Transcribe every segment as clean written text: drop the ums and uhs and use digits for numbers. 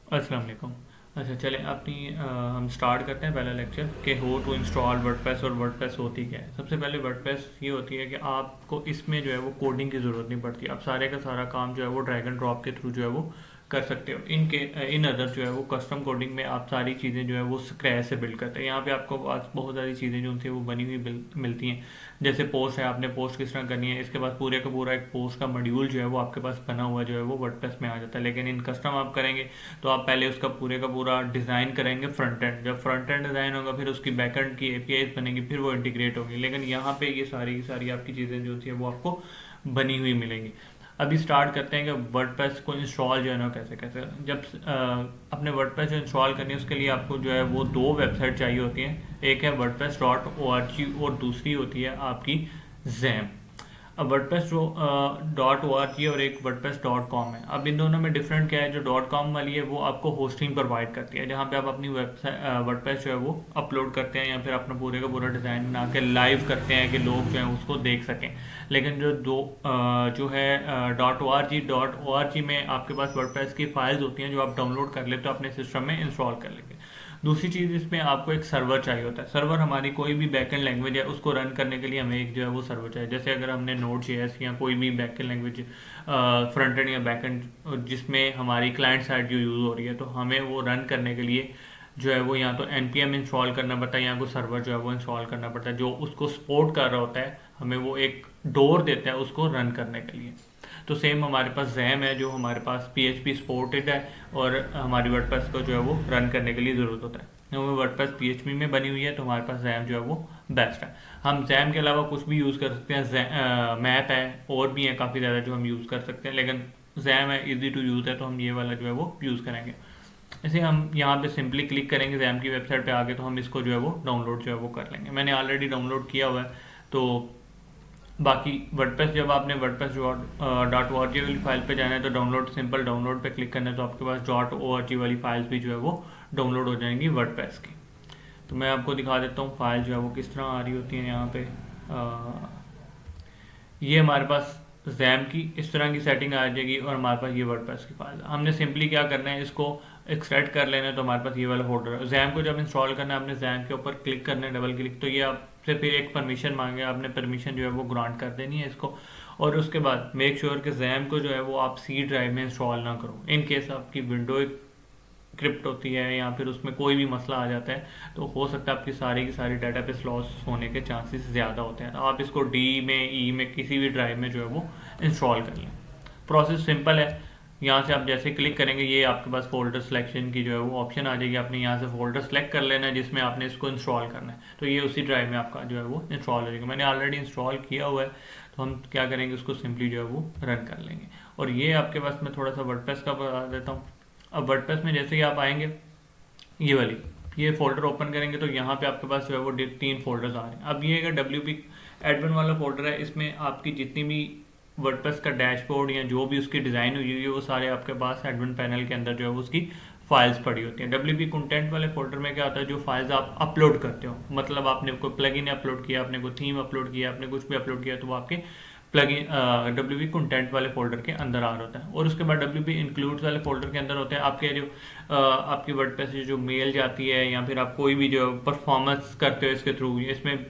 अस्सलाम वालेकुम। अच्छा चलें अपनी हम स्टार्ट करते हैं पहला लेक्चर कि हो टू इंस्टॉल वर्डप्रेस और वर्डप्रेस होती क्या है। सबसे पहले वर्डप्रेस ये होती है कि आपको इसमें जो है वो कोडिंग की ज़रूरत नहीं पड़ती। आप सारे का सारा काम जो है वो ड्रैग एंड ड्रॉप के थ्रू जो है वो कर सकते हो। इन अदर जो है वो कस्टम कोडिंग में आप सारी चीज़ें जो है वो स्क्रैच से बिल्ड करते हैं। यहाँ पे आपको पास बहुत सारी चीज़ें जो उनसे वो बनी हुई मिलती हैं। जैसे पोस्ट है, आपने पोस्ट किस तरह करनी है, इसके बाद पूरे का पूरा एक पोस्ट का मॉड्यूल जो है वो आपके पास बना हुआ जो है वो वर्डप्रेस में आ जाता है। लेकिन इन कस्टम आप करेंगे तो आप पहले उसका पूरे का पूरा डिज़ाइन करेंगे फ्रंट एंड। जब फ्रंट एंड डिज़ाइन होगा फिर उसकी बैक एंड की एपीआईज बनेगी, फिर वो इंटीग्रेट होगी। लेकिन यहाँ पे ये सारी की सारी आपकी चीज़ें जो थी वो आपको बनी हुई मिलेंगी। अभी स्टार्ट करते हैं कि वर्डप्रेस को इंस्टॉल जो है ना कैसे कैसे। जब अपने वर्डप्रेस जो इंस्टॉल करनी है उसके लिए आपको जो है वो दो वेबसाइट चाहिए होती हैं। एक है wordpress.org और दूसरी होती है आपकी जैम। अब WordPress dot O R G और एक wordpress.com है। अब इन दोनों में डिफरेंट क्या है, जो .com वाली है वो आपको होस्टिंग प्रोवाइड करती है, जहाँ पे आप अपनी वेबसाइट वर्डप्रेस जो है वो अपलोड करते हैं या फिर अपना पूरे का पूरा डिज़ाइन बना के लाइव करते हैं कि लोग जो है उसको देख सकें। लेकिन जो है .org में आपके पास वर्डप्रेस की फाइल्स होती हैं जो आप डाउनलोड कर लेते हो अपने सिस्टम में इंस्टॉल कर लेंगे। दूसरी चीज़ इसमें आपको एक सर्वर चाहिए होता है। सर्वर हमारी कोई भी बैकएंड लैंग्वेज है उसको रन करने के लिए हमें एक जो है वो सर्वर चाहिए। जैसे अगर हमने Node.js या कोई भी बैकएंड लैंग्वेज फ्रंट एंड या बैकएंड जिसमें हमारी क्लाइंट साइड जो यूज़ हो रही है, तो हमें वो रन करने के लिए जो है वो या तो npm इंस्टॉल करना पड़ता है या कोई सर्वर जो है वो इंस्टॉल करना पड़ता है जो उसको सपोर्ट कर रहा होता है। हमें वो एक डोर देता है उसको रन करने के लिए। तो सेम हमारे पास जैम है जो हमारे पास PHP सपोर्टेड है और हमारी वर्डप्रेस को जो है वो रन करने के लिए ज़रूरत होता है। वो वर्डप्रेस PHP में बनी हुई है तो हमारे पास जैम जो है वो बेस्ट है। हम जैम के अलावा कुछ भी यूज़ कर सकते हैं। मैप है और भी है काफ़ी ज़्यादा जो हम यूज़ कर सकते हैं, लेकिन जैम है, इजी टू यूज़ है, तो हम ये वाला जो है वो यूज़ करेंगे। इसे हम यहाँ पे सिंपली क्लिक करेंगे जैम की वेबसाइट पे आगे, तो हम इसको जो है वो डाउनलोड जो है वो कर लेंगे। मैंने ऑलरेडी डाउनलोड किया हुआ है। तो बाकी वर्डप्रेस, जब आपने WordPress dot O R G वाली फाइल पे जाना है तो डाउनलोड, सिंपल डाउनलोड पे क्लिक करना है तो आपके पास डॉट ओ आर जी वाली फाइल्स भी जो है वो डाउनलोड हो जाएंगी वर्डप्रेस की। तो मैं आपको दिखा देता हूँ फाइल जो है वो किस तरह आ रही होती है यहाँ पे। ये हमारे पास जैम की इस तरह की सेटिंग आ जाएगी और हमारे पास ये वर्डप्रेस की फाइल। हमने सिंपली क्या करना है, इसको एक्सट्रैक्ट कर लेना है। तो हमारे पास ये वाला फोल्डर है। जैम को जब इंस्टॉल करना है आपने जैम के ऊपर क्लिक करना है, डबल क्लिक, तो ये आपसे फिर एक परमिशन मांगे, आपने परमिशन जो है वो ग्रांट कर देनी है इसको। और उसके बाद मेक श्योर कि जैम को जो है वो आप सी ड्राइव में इंस्टॉल ना करो। इन केस आपकी विंडो क्रिप्ट होती है या फिर उसमें कोई भी मसला आ जाता है तो हो सकता है आपकी सारी की सारी डाटाबेस लॉस होने के चांसेस ज़्यादा होते हैं। तो आप इसको डी में, ई में, किसी भी ड्राइव में जो है वो इंस्टॉल कर लें। प्रोसेस सिंपल है। यहाँ से आप जैसे क्लिक करेंगे ये आपके पास फोल्डर सिलेक्शन की जो है वो ऑप्शन आ जाएगी। आपने यहाँ से फोल्डर सेलेक्ट कर लेना है जिसमें आपने इसको इंस्टॉल करना है, तो ये उसी ड्राइव में आपका जो है वो इंस्टॉल हो जाएगा। मैंने ऑलरेडी इंस्टॉल किया हुआ है तो हम क्या करेंगे, उसको सिंपली जो है वो रन कर लेंगे। और ये आपके पास, मैं थोड़ा सा वर्डप्रेस का बता देता हूँ। अब वर्डप्रेस में जैसे ही आप आएंगे, ये वाली ये फोल्डर ओपन करेंगे तो यहाँ पे आपके पास जो है वो 3 फोल्डर्स आ रहे हैं। अब ये अगर WP एडमिन वाला फोल्डर है, इसमें आपकी जितनी भी वर्डप्रेस का डैशबोर्ड या जो भी उसकी डिज़ाइन हुई है वो सारे आपके पास एडमिन पैनल के अंदर जो है उसकी फाइल्स पड़ी होती हैं। WP कंटेंट वाले फोल्डर में क्या होता है, जो फाइल्स आप अपलोड करते हो, मतलब आपने कोई प्लगइन अपलोड किया, आपने कोई थीम अपलोड किया, आपने कुछ भी अपलोड किया, तो वो आपके प्लगइन WP कंटेंट वाले फोल्डर के अंदर आ रहा होता है। और उसके बाद WP इंक्लूड्स वाले फोल्डर के अंदर होते हैं आपके जो आपकी वर्डप्रेस से जो मेल जाती है या फिर आप कोई भी जो परफॉर्मेंस करते हो इसके थ्रू, इसमें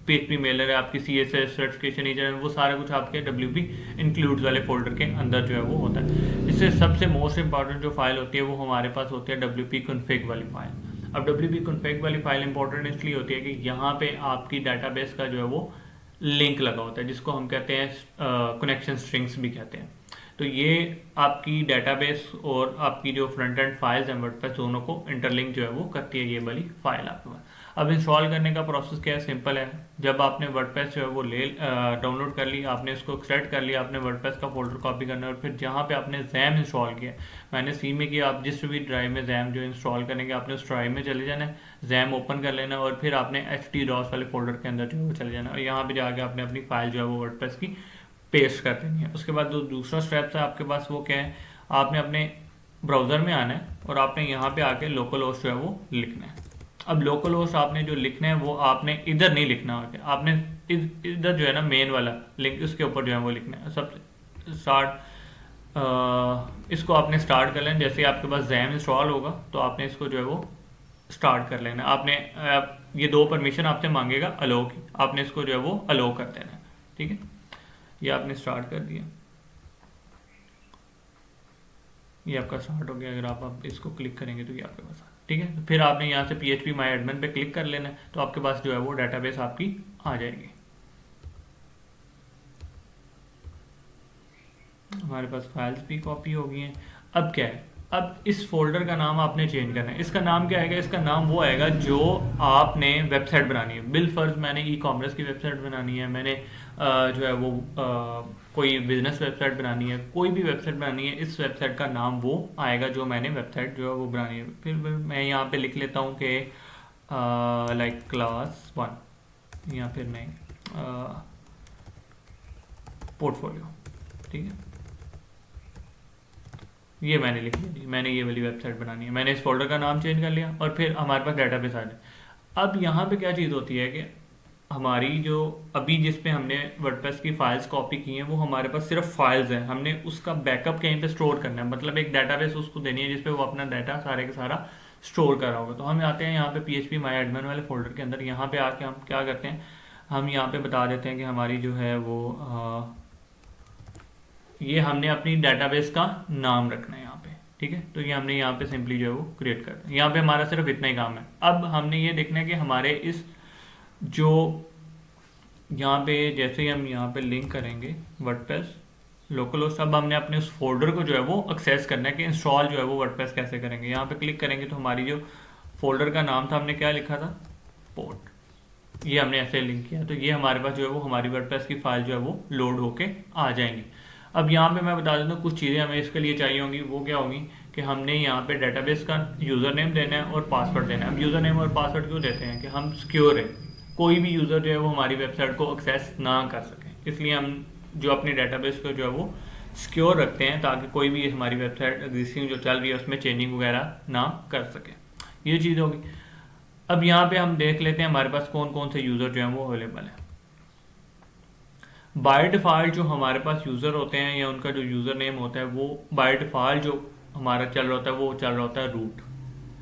PHP मेलर है, आपकी CSS सर्टिफिकेशन एजेंट, वो सारा कुछ आपके WP इंक्लूड्स वाले फोल्डर के अंदर जो है वो होता है। इससे सबसे मोस्ट इंपॉर्टेंट जो फाइल होती है वो हमारे पास होती है WP config वाली फाइल। अब WP config वाली फाइल इंपॉर्टेंट इसलिए होती है कि यहाँ पे आपकी डाटाबेस का जो है वो लिंक लगा होता है, जिसको हम कहते हैं कनेक्शन स्ट्रिंग्स भी कहते हैं। तो ये आपकी डेटाबेस और आपकी जो फ्रंट एंड फाइल्स हैं वर्डप्रेस दोनों को इंटरलिंक जो है वो करती है ये वाली फाइल आपके पास। अब इंस्टॉल करने का प्रोसेस क्या है, सिंपल है। जब आपने वर्डप्रेस जो है वो डाउनलोड कर ली, आपने इसको एक्सट्रैक्ट कर लिया, आपने वर्डप्रेस का फोल्डर कॉपी करना है और फिर जहाँ पे आपने जैम इंस्टॉल किया, मैंने सी में किया, आप जिस भी ड्राइव में जैम जो इंस्टॉल करेंगे आपने उस ड्राइव में चले जाना है, जैम ओपन कर लेना और फिर आपने htdos वाले फोल्डर के अंदर जो है वो चले जाना और यहाँ पे जाके आपने अपनी फाइल जो है वो वर्डप्रेस की पेस्ट कर देनी है। उसके बाद जो दूसरा स्टेप है आपके पास वो क्या है, आपने अपने ब्राउज़र में आना है और आपने यहाँ पे आके लोकल होस्ट जो है वो लिखना है। अब लोकल होस्ट आपने जो लिखना है वो आपने इधर नहीं लिखना है, आपने इधर जो है ना मेन वाला लिंक उसके ऊपर जो है वो लिखना है। सब स्टार्ट इसको आपने स्टार्ट कर लेना। जैसे आपके पास जैम इंस्टॉल होगा तो आपने इसको जो है वो स्टार्ट कर लेना। आपने ये दो परमिशन आपसे मांगेगा अलो की, आपने इसको जो है वो अलो कर देना है। ठीक है, ये आपने स्टार्ट कर दिया, ये आपका स्टार्ट हो गया। अगर आप इसको क्लिक करेंगे तो ये आपके पास ठीक है। तो फिर आपने यहाँ से PHP माई एडमिन पे क्लिक कर लेना है, तो आपके पास जो है वो डेटाबेस आपकी आ जाएगी। हमारे पास फाइल्स भी कॉपी हो गई हैं। अब क्या है, अब इस फोल्डर का नाम आपने चेंज करना है। इसका नाम क्या आएगा, इसका नाम वो आएगा जो आपने वेबसाइट बनानी है। बिल फर्ज मैंने ई कॉमर्स की वेबसाइट बनानी है, मैंने जो है वो कोई बिजनेस वेबसाइट बनानी है, कोई भी वेबसाइट बनानी है, इस वेबसाइट का नाम वो आएगा जो मैंने वेबसाइट जो है वो बनानी है। फिर मैं यहाँ पे लिख लेता हूँ कि लाइक क्लास 1 या फिर मैं पोर्टफोलियो। ठीक है, ये मैंने लिख लिया, मैंने ये वाली वेबसाइट बनानी है, मैंने इस फोल्डर का नाम चेंज कर लिया और फिर हमारे पास डेटाबेस आ जाए। अब यहाँ पे क्या चीज़ होती है कि हमारी जो अभी जिस पे हमने वर्डप्रेस की फाइल्स कॉपी की हैं वो हमारे पास सिर्फ फाइल्स हैं, हमने उसका बैकअप कहीं पे स्टोर करना है, मतलब एक डेटाबेस उसको देनी है जिसपे वो अपना डाटा सारे का सारा स्टोर कर रहा होगा। तो हम आते हैं यहाँ पे PHP माई एडमिन वाले फोल्डर के अंदर। यहाँ पे आके हम क्या करते हैं, हम यहाँ पे बता देते हैं कि हमारी जो है वो ये हमने अपनी डेटाबेस का नाम रखना है यहाँ पे। ठीक है, तो ये हमने यहाँ पे सिंपली जो है वो क्रिएट कर दिया। यहाँ पे हमारा सिर्फ इतना ही काम है। अब हमने ये देखना है कि हमारे इस जो यहाँ पे जैसे ही हम यहाँ पे लिंक करेंगे वर्डप्रेस लोकल होस्ट, अब हमने अपने उस फोल्डर को जो है वो एक्सेस करना है कि इंस्टॉल जो है वो वर्डप्रेस कैसे करेंगे। यहाँ पे क्लिक करेंगे तो हमारी जो फोल्डर का नाम था हमने क्या लिखा था, पोर्ट, ये हमने ऐसे लिंक किया तो ये हमारे पास जो है वो हमारी वर्डप्रेस की फाइल जो है वो लोड होके आ जाएंगी। अब यहाँ पे मैं बता देता हूँ कुछ चीज़ें हमें इसके लिए चाहिए होंगी। वो क्या होंगी कि हमने यहाँ पे डेटाबेस का यूज़र नेम देना है और पासवर्ड देना है। अब यूज़र नेम और पासवर्ड क्यों देते हैं कि हम सिक्योर है, कोई भी यूज़र जो है वो हमारी वेबसाइट को एक्सेस ना कर सके, इसलिए हम जो अपनी डेटाबेस को जो है वो सिक्योर रखते हैं ताकि कोई भी हमारी वेबसाइट एग्जिस्टिंग जो चल रही है उसमें चेंजिंग वगैरह ना कर सके। ये चीज़ होगी। अब यहाँ पे हम देख लेते हैं हमारे पास कौन कौन से यूज़र जो हैं वो अवेलेबल है। बाय डिफ़ॉल्ट जो हमारे पास यूज़र होते हैं या उनका जो यूज़र नेम होता है वो बाय डिफ़ॉल्ट जो हमारा चल रहा होता है वो चल रहा होता है रूट,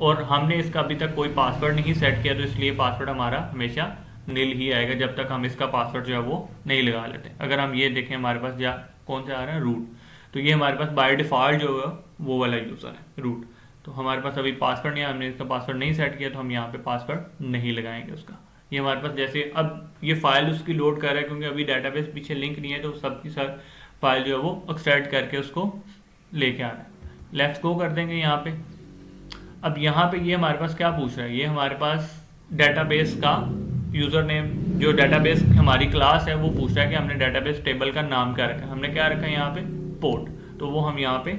और हमने इसका अभी तक कोई पासवर्ड नहीं सेट किया तो इसलिए पासवर्ड हमारा हमेशा नील ही आएगा जब तक हम इसका पासवर्ड जो है वो नहीं लगा लेते। अगर हम ये देखें हमारे पास जा कौन से आ रहा है रूट, तो ये हमारे पास बाय डिफ़ॉल्ट जो है वो वाला यूज़र है रूट। तो हमारे पास अभी पासवर्ड नहीं है, हमने इसका पासवर्ड नहीं सेट किया तो हम यहाँ पे पासवर्ड नहीं लगाएंगे उसका। ये हमारे पास जैसे अब ये फाइल उसकी लोड कर रहा है क्योंकि अभी डाटाबेस पीछे लिंक नहीं है तो सबकी सब फाइल जो है वो एक्सट्रैक्ट करके उसको लेके आ रहा है। लेफ्ट गो कर देंगे यहाँ पे। अब यहाँ पे ये हमारे पास क्या पूछ रहा है, ये हमारे पास डेटाबेस का यूज़र नेम जो डेटाबेस हमारी क्लास है वो पूछ रहा है कि हमने डेटाबेस टेबल का नाम क्या रखा है। हमने क्या रखा है यहाँ पे पोर्ट, तो वो हम यहाँ पे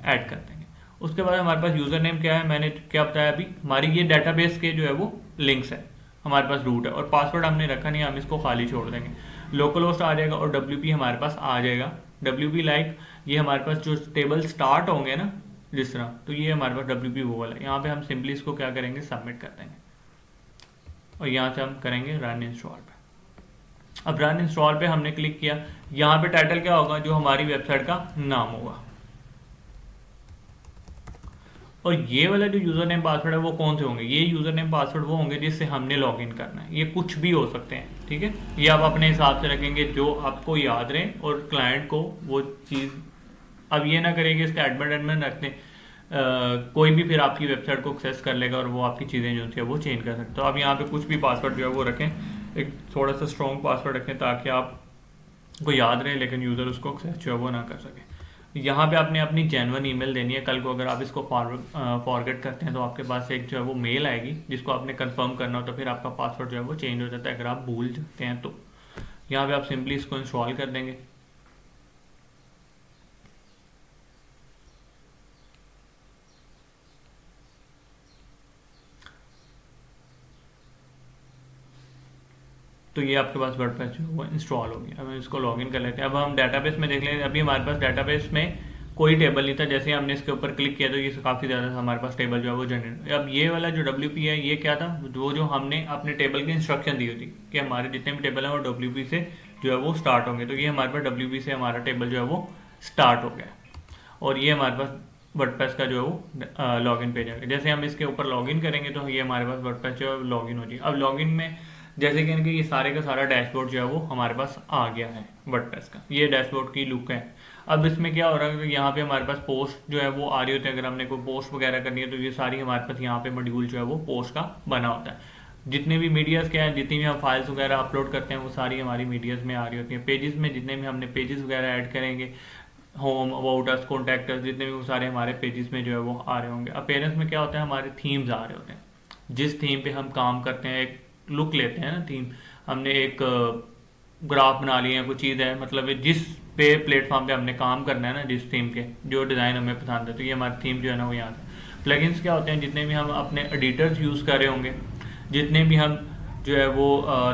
ऐड कर देंगे। उसके बाद हमारे पास यूज़र नेम क्या है, मैंने क्या बताया अभी, हमारी ये डेटाबेस के जो है वो लिंक्स है, हमारे पास रूट है, और पासवर्ड हमने रखा नहीं, हम इसको खाली छोड़ देंगे। लोकल होस्ट आ जाएगा और WP हमारे पास आ जाएगा। WP लाइक ये हमारे पास जो टेबल स्टार्ट होंगे ना जिस तरह, तो ये हमारे पास WP वो वाला है। यहाँ पे हम सिंपली इसको क्या करेंगे सबमिट कर देंगे और यहाँ से हम करेंगे रन इंस्टॉल पे। अब रन इंस्टॉल पे हमने क्लिक किया, यहाँ पे टाइटल क्या होगा, जो हमारी वेबसाइट का नाम होगा। और ये वाला जो यूज़र नेम पासवर्ड है वो कौन से होंगे, ये यूज़र नेम पासवर्ड वो होंगे जिससे हमने लॉगिन करना है। ये कुछ भी हो सकते हैं, ठीक है, ये आप अपने हिसाब से रखेंगे जो आपको याद रहे और क्लाइंट को वो चीज़। अब ये ना करेंगे इसका एडमिन रख दें, कोई भी फिर आपकी वेबसाइट को एक्सेस कर लेगा और वो आपकी चीज़ें जो है वो चेंज कर सकते हैं। तो अब यहाँ पे कुछ भी पासवर्ड जो है वो रखें, एक थोड़ा सा स्ट्रॉन्ग पासवर्ड रखें ताकि आपको याद रहे लेकिन यूज़र उसको एक्सेस जो है वो ना कर सके। यहाँ पे आपने अपनी जेन्युइन ईमेल देनी है। कल को अगर आप इसको फॉरवर्ड करते हैं तो आपके पास एक जो है वो मेल आएगी जिसको आपने कंफर्म करना हो, तो फिर आपका पासवर्ड जो है वो चेंज हो जाता है अगर आप भूल जाते हैं तो। यहाँ पे आप सिंपली इसको इंस्टॉल कर देंगे। तो ये आपके पास वर्डप्रेस जो है वो इंस्टॉल हो गया। अब हम इसको लॉगिन कर लेते हैं। अब हम डेटाबेस में देख लें, अभी हमारे पास डेटाबेस में कोई टेबल नहीं था, जैसे हमने इसके ऊपर क्लिक किया तो ये काफ़ी ज़्यादा हमारे पास टेबल जो है वो जनरेट। अब ये वाला जो WP है ये क्या था, जो हमने अपने टेबल की इंस्ट्रक्शन दी होती कि हमारे जितने भी टेबल हैं वो WP से जो है वो स्टार्ट होंगे। तो ये हमारे पास WP से हमारा टेबल जो है वो स्टार्ट हो गया। और ये हमारे पास वर्डप्रेस का जो है वो लॉगिन पेज है। जैसे हम इसके ऊपर लॉगिन करेंगे तो ये हमारे पास वर्डप्रेस जो है लॉगिन हो जाएगी। अब लॉगिन में जैसे कि ये सारे का सारा डैशबोर्ड जो है वो हमारे पास आ गया है वर्डप्रेस का, ये डैशबोर्ड की लुक है। अब इसमें क्या हो रहा है, यहाँ पे हमारे पास पोस्ट जो है वो आ रही होती है। अगर हमने कोई पोस्ट वगैरह करनी है तो ये सारी हमारे पास यहाँ पे मॉड्यूल जो है वो पोस्ट का बना होता है। जितने भी मीडियाज क्या है, जितनी भी हम फाइल्स वगैरह अपलोड करते हैं वो सारी हमारी मीडियाज में आ रही होती हैं। पेजेस में जितने भी हमने पेजेस वगैरह ऐड करेंगे, home, about us, contact us, जितने भी वो सारे हमारे पेजेस में जो है वो आ रहे होंगे। अपीयरेंस में क्या होता है, हमारे थीम्स आ रहे होते हैं। जिस थीम पे हम काम करते हैं, एक लुक लेते हैं ना थीम, हमने एक ग्राफ बना लिया है, कोई चीज़ है, मतलब जिस पे प्लेटफॉर्म पे हमने काम करना है ना, जिस थीम के जो डिज़ाइन हमें पसंद है, तो ये हमारी थीम जो है ना वो यहाँ से। प्लगइन्स क्या होते हैं, जितने भी हम अपने एडिटर्स यूज़ कर रहे होंगे, जितने भी हम जो है वो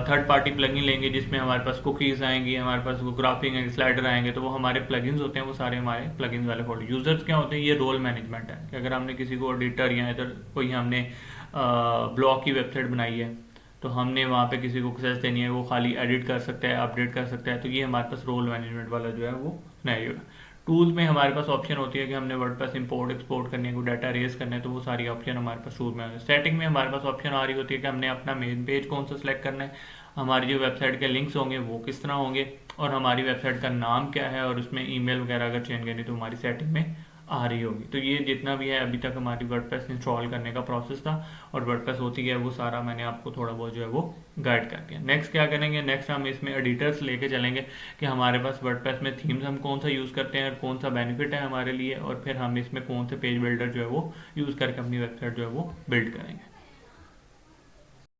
थर्ड पार्टी प्लगइन लेंगे जिसमें हमारे पास कुकीज़ आएंगी, हमारे पास वो ग्राफिंग एंड स्लाइडर आएंगे, तो वो हमारे प्लगइन्स होते हैं, वो सारे हमारे प्लगइन्स वाले फोल्डर। यूजर्स क्या होते हैं, ये रोल मैनेजमेंट है कि अगर हमने किसी को एडिटर या इधर कोई हमने ब्लॉग की वेबसाइट बनाई है तो हमने वहाँ पे किसी को एक्सेस देनी है, वो खाली एडिट कर सकता है, अपडेट कर सकता है, तो ये हमारे पास रोल मैनेजमेंट वाला जो है वो सिनेरियो है। टूल्स में हमारे पास ऑप्शन होती है कि हमने वर्डप्रेस इंपोर्ट एक्सपोर्ट करने को, डाटा रेज करना है, तो वो सारी ऑप्शन हमारे पास टूल में आ रही है। सेटिंग में हमारे पास ऑप्शन आ रही होती है कि हमने अपना मेन पेज कौन सा सिलेक्ट करना है, हमारी जो वेबसाइट के लिंक्स होंगे वो किस तरह होंगे, और हमारी वेबसाइट का नाम क्या है, और उसमें ईमेल वगैरह अगर चेंज करनी तो हमारी सेटिंग में आ रही होगी। तो ये जितना भी है अभी तक हमारी वर्डप्रेस इंस्टॉल करने का प्रोसेस था, और वर्डप्रेस होती है वो सारा मैंने आपको थोड़ा बहुत जो है वो गाइड कर दिया। नेक्स्ट क्या करेंगे, नेक्स्ट हम इसमें एडिटर्स लेके चलेंगे कि हमारे पास वर्डप्रेस में थीम्स हम कौन सा यूज़ करते हैं और कौन सा बेनिफिट है हमारे लिए, और फिर हम इसमें कौन से पेज बिल्डर जो है वो यूज़ करके अपनी वेबसाइट जो है वो बिल्ड करेंगे।